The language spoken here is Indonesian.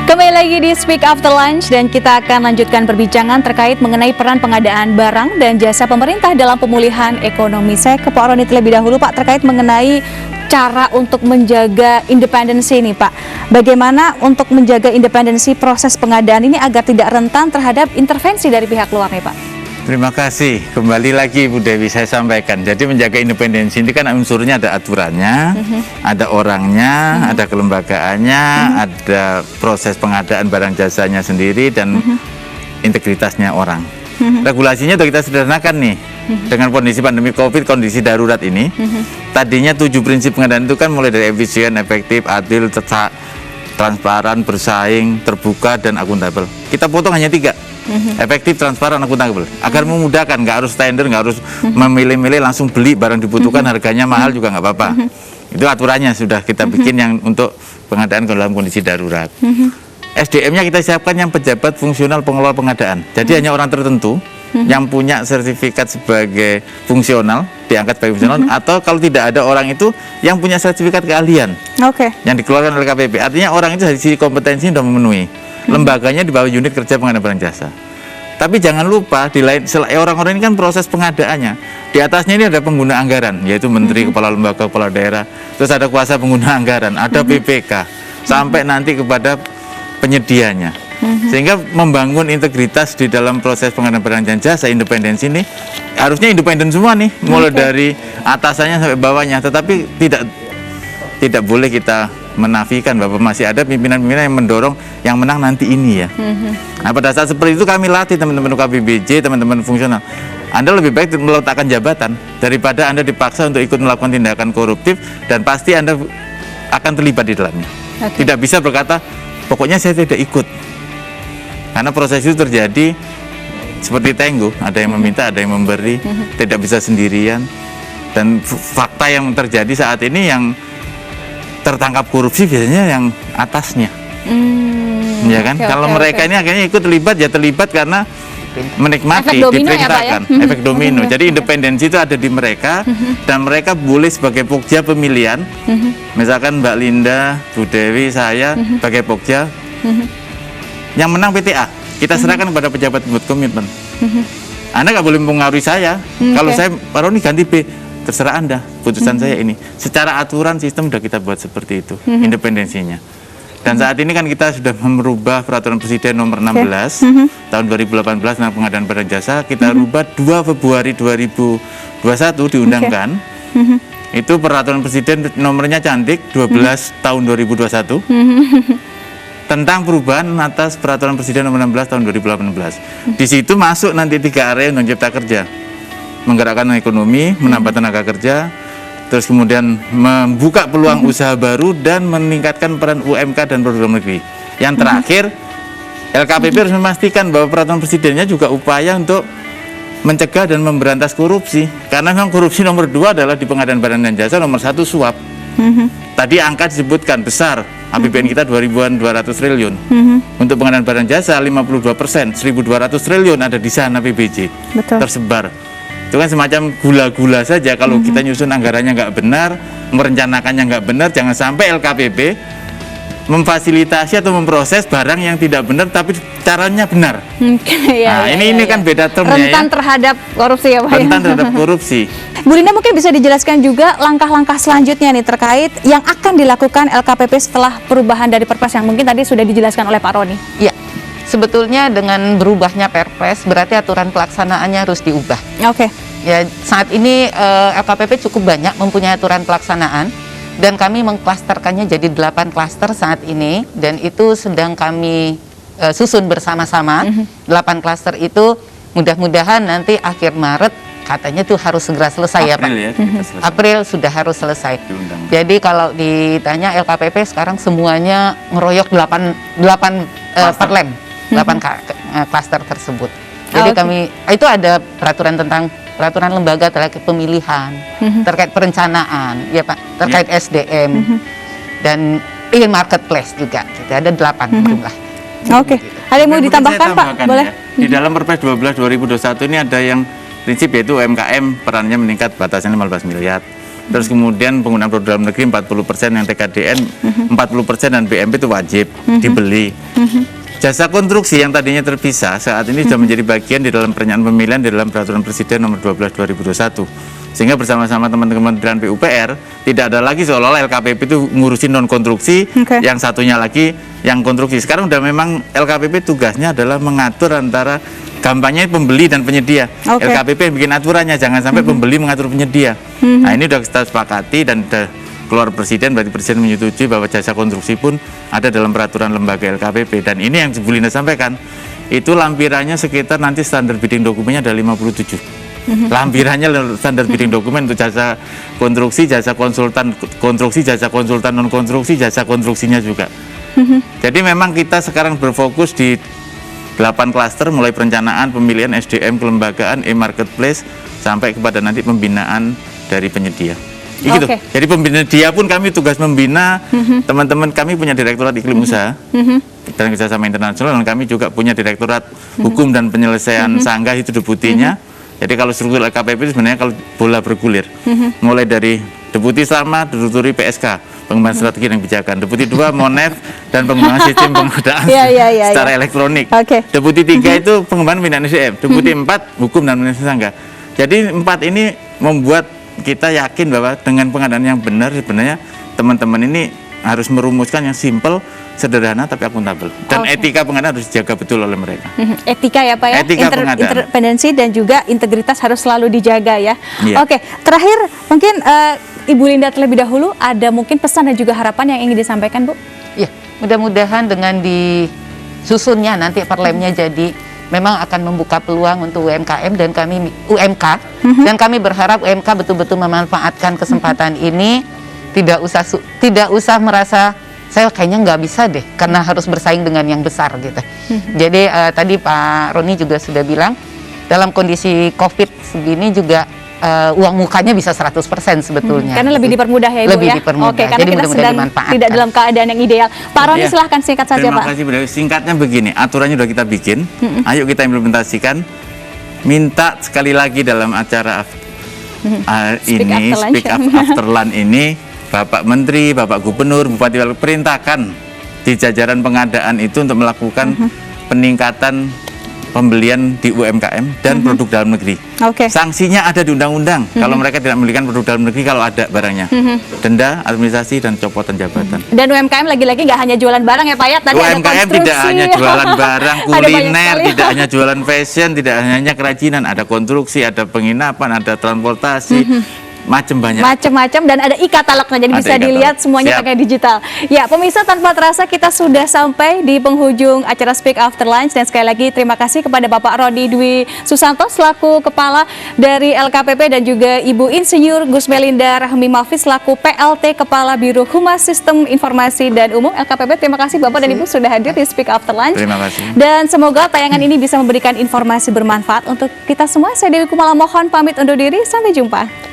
Kembali lagi di Speak After Lunch dan kita akan lanjutkan perbincangan terkait mengenai peran pengadaan barang dan jasa pemerintah dalam pemulihan ekonomi. Saya ke Pak Roni terlebih dahulu, Pak, terkait mengenai cara untuk menjaga independensi ini, Pak. Bagaimana untuk menjaga independensi proses pengadaan ini agar tidak rentan terhadap intervensi dari pihak luar nih, Pak? Terima kasih. Kembali lagi Bu Dewi saya sampaikan. Jadi menjaga independensi ini kan unsurnya ada aturannya, ada orangnya, ada kelembagaannya, ada proses pengadaan barang jasanya sendiri dan integritasnya orang. Regulasinya sudah kita sederhanakan nih. Dengan kondisi pandemi Covid, kondisi darurat ini, tadinya 7 prinsip pengadaan itu kan mulai dari efisien, efektif, adil, transparan, bersaing, terbuka, dan akuntabel. Kita potong hanya 3. Efektif, transparan, akuntabel, agar memudahkan, nggak harus tender, nggak harus memilih-milih, langsung beli barang dibutuhkan, harganya mahal juga nggak apa-apa. Itu aturannya sudah kita bikin yang untuk pengadaan dalam kondisi darurat. SDM-nya kita siapkan yang pejabat fungsional pengelola pengadaan. Jadi hanya orang tertentu yang punya sertifikat sebagai fungsional, diangkat sebagai fungsional, atau kalau tidak ada orang itu yang punya sertifikat keahlian yang dikeluarkan oleh KPP. Artinya orang itu dari sisi kompetensi sudah memenuhi. Lembaganya di bawah unit kerja pengadaan barang jasa. Tapi jangan lupa di lain orang-orang ini kan proses pengadaannya. Di atasnya ini ada pengguna anggaran, yaitu menteri, kepala lembaga, kepala daerah. Terus ada kuasa pengguna anggaran, ada PPK, sampai nanti kepada penyedianya. Sehingga membangun integritas di dalam proses pengadaan barang dan jasa, independensi ini harusnya independen semua nih, mulai dari atasannya sampai bawahnya. Tetapi tidak boleh kita menafikan bahwa masih ada pimpinan-pimpinan yang mendorong yang menang nanti ini ya. Nah, pada saat seperti itu kami latih teman-teman UKBBJ, teman-teman fungsional. Anda lebih baik meletakkan jabatan daripada Anda dipaksa untuk ikut melakukan tindakan koruptif dan pasti Anda akan terlibat di dalamnya. Tidak bisa berkata, pokoknya saya tidak ikut. Karena proses itu terjadi seperti tenggo, ada yang meminta, ada yang memberi, tidak bisa sendirian. Dan fakta yang terjadi saat ini yang tertangkap korupsi biasanya yang atasnya, ya kan? Kalau mereka ini akhirnya ikut terlibat, ya terlibat karena menikmati, diperintahkan, efek domino. Jadi independensi itu ada di mereka dan mereka boleh sebagai pokja pemilihan. Misalkan Mbak Linda, Bu Dewi, saya sebagai pokja, yang menang PTA kita serahkan kepada pejabat pembuat komitmen. Anda nggak boleh mempengaruhi saya. Kalau saya Pak Roni ganti B, terserah Anda, putusan saya ini. Secara aturan sistem sudah kita buat seperti itu, independensinya. Dan saat ini kan kita sudah merubah peraturan presiden nomor 16 tahun 2018 tentang pengadaan barang jasa. Kita rubah 2 Februari 2021 diundangkan. Itu peraturan presiden nomornya cantik 12 tahun 2021. Tentang perubahan atas peraturan presiden nomor 16 tahun 2018. Di situ masuk nanti 3 area untuk cipta kerja. Menggerakkan ekonomi, menambah tenaga kerja, terus kemudian membuka peluang usaha baru dan meningkatkan peran UMK dan produk dalam negeri. Yang terakhir, LKPP harus memastikan bahwa peraturan presidennya juga upaya untuk mencegah dan memberantas korupsi. Karena memang korupsi nomor 2 adalah di pengadaan barang dan jasa, nomor 1 suap. Tadi angka disebutkan besar, APBN kita 2.200 triliun. Untuk pengadaan barang jasa 52%, 1.200 triliun ada di sana PBJ. Tersebar. Itu kan semacam gula-gula saja. Kalau kita nyusun anggarannya nggak benar, merencanakannya nggak benar, jangan sampai LKPP memfasilitasi atau memproses barang yang tidak benar tapi caranya benar. Ini kan beda termnya. Rentan terhadap korupsi ya Pak. Rentan terhadap korupsi. Bu Linda, mungkin bisa dijelaskan juga langkah-langkah selanjutnya nih terkait yang akan dilakukan LKPP setelah perubahan dari Perpres yang mungkin tadi sudah dijelaskan oleh Pak Roni. Iya. Sebetulnya dengan berubahnya Perpres berarti aturan pelaksanaannya harus diubah. Ya, saat ini LKPP cukup banyak mempunyai aturan pelaksanaan dan kami mengklasterkannya jadi 8 klaster saat ini dan itu sedang kami susun bersama-sama. 8 klaster itu mudah-mudahan nanti akhir Maret katanya tuh harus segera selesai. April, ya Pak. April sudah harus selesai. Jadi kalau ditanya LKPP sekarang semuanya ngeroyok 8 perlem. 8 klaster tersebut. Jadi kami itu ada peraturan lembaga terkait pemilihan, terkait perencanaan, ya Pak, terkait SDM dan marketplace juga. Jadi ada 8 jumlah. Ada yang mau ditambahkan Pak? Boleh. Di dalam Perpres 12 2021 ini ada yang prinsip yaitu UMKM perannya meningkat batasnya 15 miliar. Terus kemudian penggunaan produk dalam negeri 40%, yang TKDN 40% dan BMP itu wajib dibeli. Jasa konstruksi yang tadinya terpisah saat ini sudah menjadi bagian di dalam perencanaan pemilihan di dalam Peraturan Presiden Nomor 12 2021. Sehingga bersama-sama teman-teman Kementerian PUPR tidak ada lagi seolah-olah LKPP itu ngurusin non konstruksi, yang satunya lagi yang konstruksi. Sekarang udah memang LKPP tugasnya adalah mengatur antara gampangnya pembeli dan penyedia. LKPP yang bikin aturannya, jangan sampai pembeli mengatur penyedia. Nah, ini udah kita sepakati dan udah keluar Presiden, berarti Presiden menyetujui bahwa jasa konstruksi pun ada dalam peraturan lembaga LKPP. Dan ini yang Bu Linda sampaikan, itu lampirannya sekitar nanti standar bidding dokumennya ada 57. Lampirannya standar bidding dokumen untuk jasa konstruksi, jasa konsultan konstruksi, jasa konsultan non konstruksi, jasa konstruksinya juga. Jadi memang kita sekarang berfokus di 8 klaster, mulai perencanaan, pemilihan, SDM, kelembagaan, e-marketplace, sampai kepada nanti pembinaan dari penyedia. Gitu. Jadi penyedia pun kami tugas membina, teman-teman kami punya Direktorat Iklim Usaha dan Kerjasama Internasional, dan kami juga punya Direktorat Hukum dan Penyelesaian Sanggah, itu deputinya. Jadi kalau struktur LKPP itu sebenarnya kalau bola bergulir, mulai dari Deputi Sama, Deputi PSK, pengembangan strategi dan kebijakan, Deputi 2 Monef dan pengembangan sistem pengadaan secara elektronik. Deputi 3 itu pengembangan pembinaan SDM, Deputi 4 Hukum dan Penyelesaian Sanggah. Jadi 4 ini membuat kita yakin bahwa dengan pengadaan yang benar sebenarnya teman-teman ini harus merumuskan yang simple, sederhana tapi akuntabel. Dan etika pengadaan harus dijaga betul oleh mereka. Etika ya Pak ya, etika independensi dan juga integritas harus selalu dijaga ya. Oke, terakhir mungkin Ibu Linda terlebih dahulu ada mungkin pesan dan juga harapan yang ingin disampaikan Bu? Ya, mudah-mudahan dengan disusunnya nanti perlemnya jadi memang akan membuka peluang untuk UMKM dan kami UMK dan kami berharap UMK betul-betul memanfaatkan kesempatan ini, tidak usah merasa saya kayaknya nggak bisa deh karena harus bersaing dengan yang besar gitu. Jadi tadi Pak Roni juga sudah bilang dalam kondisi COVID segini juga uang mukanya bisa 100% sebetulnya. Karena lebih dipermudah ya Ibu lebih ya? Dipermudah. Karena jadi kita sedang tidak dalam keadaan yang ideal. Pak Roni silahkan singkat saja Pak. Terima kasih Bu Dewi. Singkatnya begini, aturannya sudah kita bikin, ayo kita implementasikan. Minta sekali lagi dalam acara ini, Speak Up After Lunch ini, Bapak Menteri, Bapak Gubernur, Bupati Wali perintahkan di jajaran pengadaan itu untuk melakukan peningkatan pembelian di UMKM dan produk dalam negeri. Sanksinya ada di undang-undang kalau mereka tidak membelikan produk dalam negeri kalau ada barangnya. Denda, administrasi, dan copotan jabatan. Dan UMKM lagi-lagi nggak hanya jualan barang ya Pak ya? Tadi UMKM tidak hanya jualan barang, kuliner, tidak hanya jualan fashion, tidak hanya kerajinan, ada konstruksi, ada penginapan, ada transportasi. Macam-macam dan ada e-katalognya, jadi bisa dilihat semuanya pakai digital. Ya, pemirsa, tanpa terasa kita sudah sampai di penghujung acara Speak After Lunch, dan sekali lagi terima kasih kepada Bapak Rodi Dwi Susanto selaku Kepala dari LKPP dan juga Ibu Insinyur Gus Melinda Rahmi Mahfiz selaku PLT Kepala Biro Humas Sistem Informasi dan Umum LKPP. Terima kasih Bapak dan Ibu sudah hadir di Speak After Lunch. Terima kasih. Dan semoga tayangan ini bisa memberikan informasi bermanfaat untuk kita semua. Saya Dewi Kumala mohon pamit undur diri, sampai jumpa.